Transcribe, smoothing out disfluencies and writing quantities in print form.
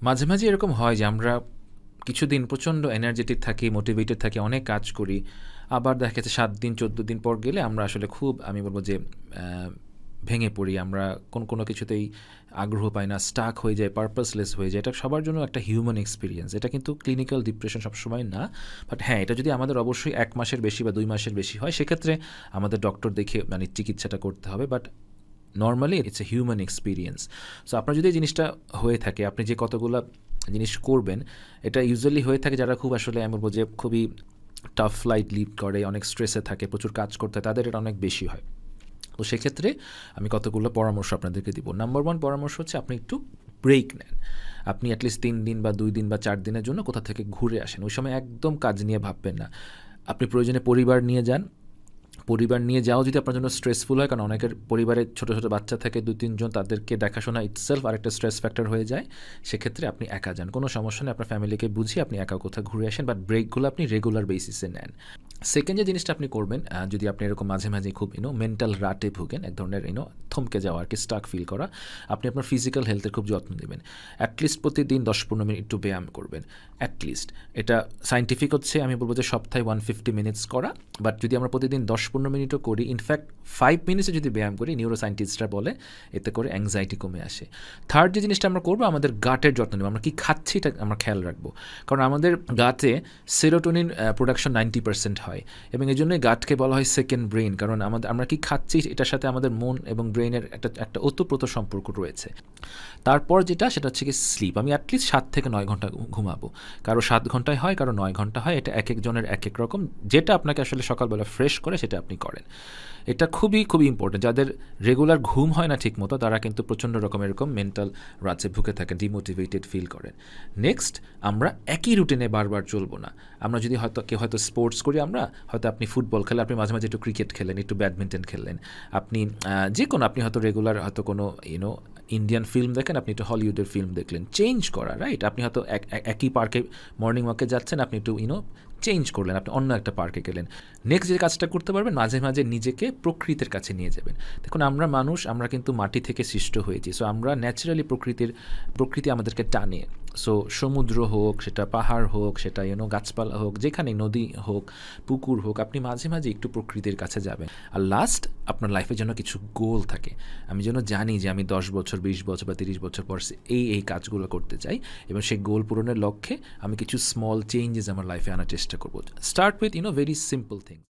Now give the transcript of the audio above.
মাঝে, মাঝে এরকম হয় যে আমরা কিছুদিন প্রচণ্ড এনার্জেটিক থাকি, মোটিভেটেড থাকি, অনেক কাজ করি। আবার দেখা যাচ্ছে ৭ দিন ১৪ দিন পর গেলে আমরা আসলে খুব আমি বলব যে ভেঙে পড়ি। আমরা কোনো কিছুতেই আগ্রহ পাই না, স্টাক হয়ে যায়, পারপাসলেস হয়ে যায়। এটা সবার জন্য একটা হিউম্যান এক্সপেরিয়েন্স। এটা কিন্তু ক্লিনিক্যাল ডিপ্রেশন সবসময় না। বাট হ্যাঁ, এটা যদি আমাদের অবশ্যই ১ মাসের বেশি বা ২ মাসের বেশি হয়, সেক্ষেত্রে আমাদের ডক্টর দেখে মানে চিকিৎসাটা করতে হবে। But normally it's a human experience. So আপনার যদি এই জিনিসটা হয়ে থাকে, আপনি যে কতগুলা জিনিস করবেন, এটা ইউজুয়ালি হয়ে থাকে যারা খুব আসলে আমি বলবো যে খুবই টাফ লাইফ লিড করে, অনেক স্ট্রেসে থাকে, প্রচুর কাজ করতে হয়, তাদের এটা অনেক বেশি হয়। তো সেক্ষেত্রে আমি কতগুলো পরামর্শ আপনাদেরকে দিব। নাম্বার 1 পরামর্শ হচ্ছে আপনি একটু ব্রেক নেন। আপনি অ্যাটলিস্ট ৩ দিন বা ২ দিন বা ৪ দিনের জন্য কোথা থেকে ঘুরে আসেন। ওই সময় একদম কাজ নিয়ে ভাববেন না। আপনি প্রয়োজনে পরিবার নিয়ে যান। পরিবার নিয়ে যাওয়া যদি আপনার জন্য স্ট্রেসফুল হয়, কারণ অনেকের পরিবারে ছোটো ছোটো বাচ্চা থাকে ২-৩ জন, তাদেরকে দেখাশোনা ইটসেলফ আরেকটা স্ট্রেস ফ্যাক্টর হয়ে যায়। সেক্ষেত্রে আপনি একা যান, কোনো সমস্যা নেই, আপনার ফ্যামিলিকে বুঝিয়ে আপনি একা কোথাও ঘুরে আসেন, বাট ব্রেকগুলো আপনি রেগুলার বেসিসে নেন। সেকেন্ড যে জিনিসটা আপনি করবেন, যদি আপনি এরকম মাঝে মাঝে খুব মেন্টাল রাটে ভুগেন, এক ধরনের থমকে যাওয়া আর কি, স্টাক ফিল করা, আপনি আপনার ফিজিক্যাল হেলথের খুব যত্ন নেবেন। অ্যাটলিস্ট প্রতিদিন ১০-১৫ মিনিট একটু ব্যায়াম করবেন, অ্যাটলিস্ট। এটা সায়েন্টিফিক হচ্ছে আমি বলবো যে সপ্তাহে 150 মিনিটস করা। বাট যদি আমরা প্রতিদিন ১০-১৫ মিনিটও করি, ইনফ্যাক্ট 5 মিনিটসে যদি ব্যায়াম করি, নিউরো সায়েন্টিস্টরা বলে এতে করে অ্যাংজাইটি কমে আসে। থার্ড যে জিনিসটা আমরা করবো, আমাদের গাটের যত্ন নেব। আমরা কী খাচ্ছি এটা আমরা খেয়াল রাখবো, কারণ আমাদের গাটে সেরোটোনিন প্রোডাকশন 90% হয়, এবং এই জন্যই গাটকে বলা হয় সেকেন্ড ব্রেইন। কারণ আমরা কি খাচ্ছি এটার সাথে আমাদের মন এবং ব্রেইনের একটা ওতপ্রোত সম্পর্ক রয়েছে। তারপর যেটা, সেটা হচ্ছে কি স্লিপ। আমি অ্যাটলিস্ট ৭ থেকে ৯ ঘন্টা ঘুমাবো। কারো ৭ ঘন্টায় হয়, কারো ৯ ঘন্টা হয়। এটা এক একজনের এক এক রকম। যেটা আপনাকে আসলে সকালবেলা ফ্রেশ করে সেটা আপনি করেন। এটা খুবই খুবই ইম্পর্টেন্ট। যাদের রেগুলার ঘুম হয় না ঠিকমতো, তারা কিন্তু প্রচণ্ড রকম এরকম মেন্টাল রাতে ভুগে থাকেন, ডিমোটিভেটেড ফিল করেন। নেক্সট, আমরা একই রুটিনে বারবার চলবো না। আমরা যদি কেউ হয়তো স্পোর্টস করি, আমরা হয়তো আপনি ফুটবল খেলে, আপনি মাঝে মাঝে একটু ক্রিকেট খেলেন, একটু ব্যাডমিন্টন খেললেন, আপনি যে কোনো আপনি হয়তো রেগুলার হয়তো কোনো ইন্ডিয়ান ফিল্ম দেখেন, আপনি একটু হলিউডের ফিল্ম দেখলেন। চেঞ্জ করা, রাইট? আপনি হয়তো একই পার্কে মর্নিং ওয়াকে যাচ্ছেন, আপনি একটু চেঞ্জ করলেন, আপনি অন্য একটা পার্কে গেলেন। নেক্সট যে কাজটা করতে পারবেন, মাঝে মাঝে নিজেকে প্রকৃতির কাছে নিয়ে যাবেন। দেখুন, আমরা মানুষ, আমরা কিন্তু মাটি থেকে সৃষ্ট হয়েছি। সো আমরা ন্যাচারালি প্রকৃতি আমাদেরকে টানে। সো সমুদ্র হোক, সেটা পাহাড় হোক, সেটা গাছপালা হোক, যেখানে নদী হোক, পুকুর হোক, আপনি মাঝে মাঝে একটু প্রকৃতির কাছে যাবেন। আর লাস্ট, আপনার লাইফের জন্য কিছু গোল থাকে। আমি যেন জানি যে আমি 10 বছর, 20 বছর বা 30 বছর পর এই কাজগুলো করতে চাই, এবং সেই গোল পূরণের লক্ষ্যে আমি কিছু স্মল চেঞ্জেস আমার লাইফে আনার চেষ্টা করব। Start with very simple things.